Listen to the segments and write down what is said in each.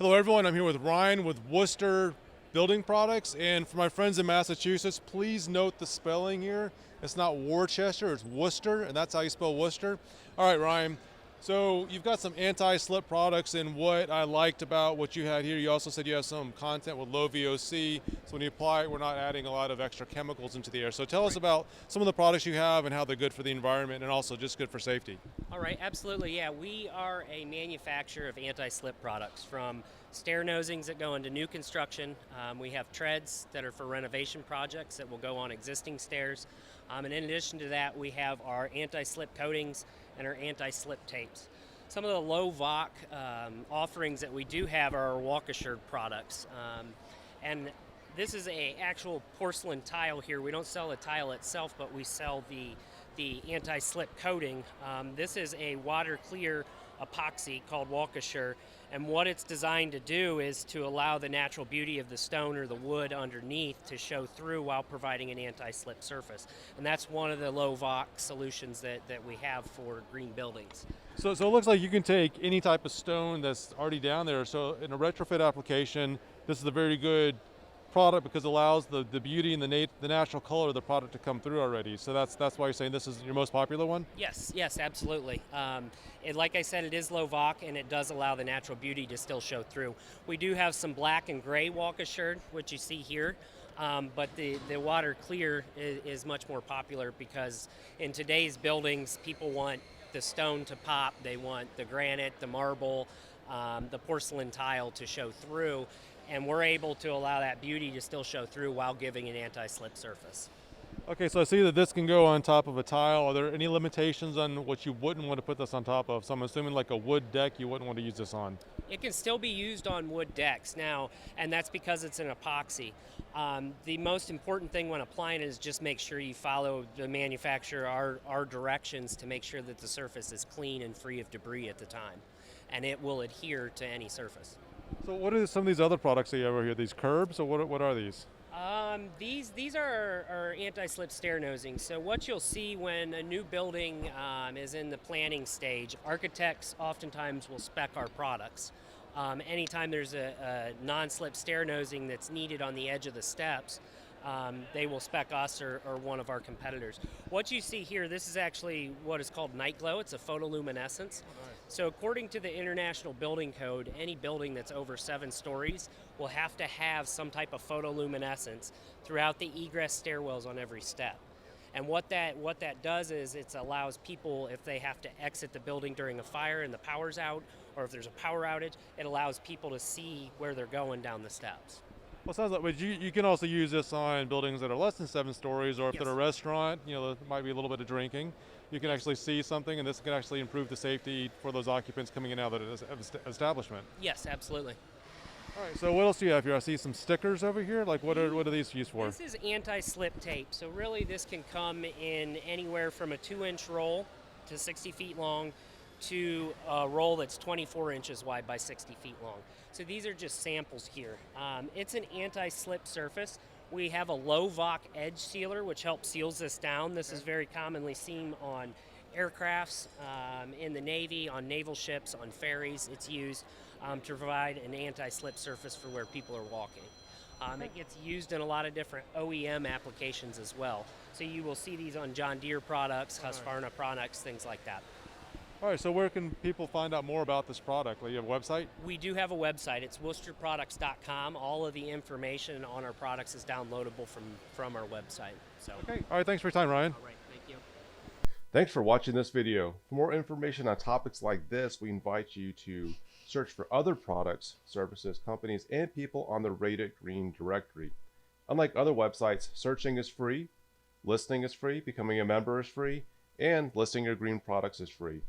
Hello everyone, I'm here with Ryan with Wooster Building Products, and for my friends in Massachusetts, please note the spelling here. It's not Worcester, it's Wooster, and that's how you spell Worcester. All right, Ryan, so you've got some anti-slip products, and what I liked about what you had here, you also said you have some content with low VOC, so when you apply it, we're not adding a lot of extra chemicals into the air. So tell us about some of the products you have and how they're good for the environment and also just good for safety. All right, absolutely, yeah. We are a manufacturer of anti-slip products, from stair nosings that go into new construction. We have treads that are for renovation projects that will go on existing stairs. And in addition to that, we have our anti-slip coatings and our anti-slip tapes. Some of the low VOC offerings that we do have are our walk assured products. And this is a actual porcelain tile here. We don't sell the tile itself, but we sell the anti-slip coating. This is a water clear epoxy called Walk Assure, and what it's designed to do is to allow the natural beauty of the stone or the wood underneath to show through while providing an anti-slip surface. And that's one of the low VOC solutions that we have for green buildings. So it looks like you can take any type of stone that's already down there. So in a retrofit application, this is a very good product because it allows the beauty and the natural color of the product to come through already. So that's why you're saying this is your most popular one? Yes, absolutely. Like I said, it is low VOC and it does allow the natural beauty to still show through. We do have some black and gray walk assured, which you see here. But the water clear is much more popular because in today's buildings, people want the stone to pop, they want the granite, the marble, the porcelain tile to show through, and we're able to allow that beauty to still show through while giving an anti-slip surface. Okay, so I see that this can go on top of a tile. Are there any limitations on what you wouldn't want to put this on top of? So I'm assuming like a wood deck you wouldn't want to use this on. It can still be used on wood decks now, and that's because it's an epoxy. The most important thing when applying it is just make sure you follow the manufacturer, our directions, to make sure that the surface is clean and free of debris at the time, and it will adhere to any surface. So what are some of these other products that you have over here? These curbs, or what are these? These are our anti-slip stair nosings. So what you'll see when a new building is in the planning stage, architects oftentimes will spec our products. Anytime there's a non-slip stair nosing that's needed on the edge of the steps, they will spec us or one of our competitors. What you see here, this is actually what is called night glow. It's a photoluminescence. So according to the International Building Code, any building that's over 7 stories will have to have some type of photoluminescence throughout the egress stairwells on every step. And what that does is it allows people, if they have to exit the building during a fire and the power's out, or if there's a power outage, it allows people to see where they're going down the steps. Well, it sounds like, but you can also use this on buildings that are less than 7 stories, or if Yes. they're a restaurant, there might be a little bit of drinking. You can actually see something, and this can actually improve the safety for those occupants coming in and out of the establishment. Yes, absolutely. All right, so what else do you have here? I see some stickers over here. Like, what are these used for? This is anti-slip tape. So really this can come in anywhere from a 2-inch roll to 60 feet long to a roll that's 24 inches wide by 60 feet long. So these are just samples here. It's an anti-slip surface. We have a low VOC edge sealer, which helps seals this down. This is very commonly seen on aircrafts, in the Navy, on naval ships, on ferries. It's used to provide an anti-slip surface for where people are walking. It gets used in a lot of different OEM applications as well. So you will see these on John Deere products, Husqvarna products, things like that. All right, so where can people find out more about this product? You have a website? We do have a website. It's worcesterproducts.com. All of the information on our products is downloadable from our website. So. Okay. All right, thanks for your time, Ryan. All right, thank you. Thanks for watching this video. For more information on topics like this, we invite you to search for other products, services, companies, and people on the Rated Green directory. Unlike other websites, searching is free, listening is free, becoming a member is free, and listing your green products is free.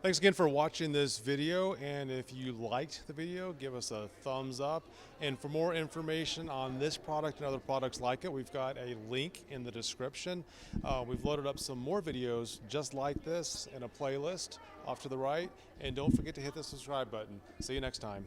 Thanks again for watching this video, and if you liked the video, give us a thumbs up. And for more information on this product and other products like it, we've got a link in the description. We've loaded up some more videos just like this in a playlist off to the right, and don't forget to hit the subscribe button. See you next time.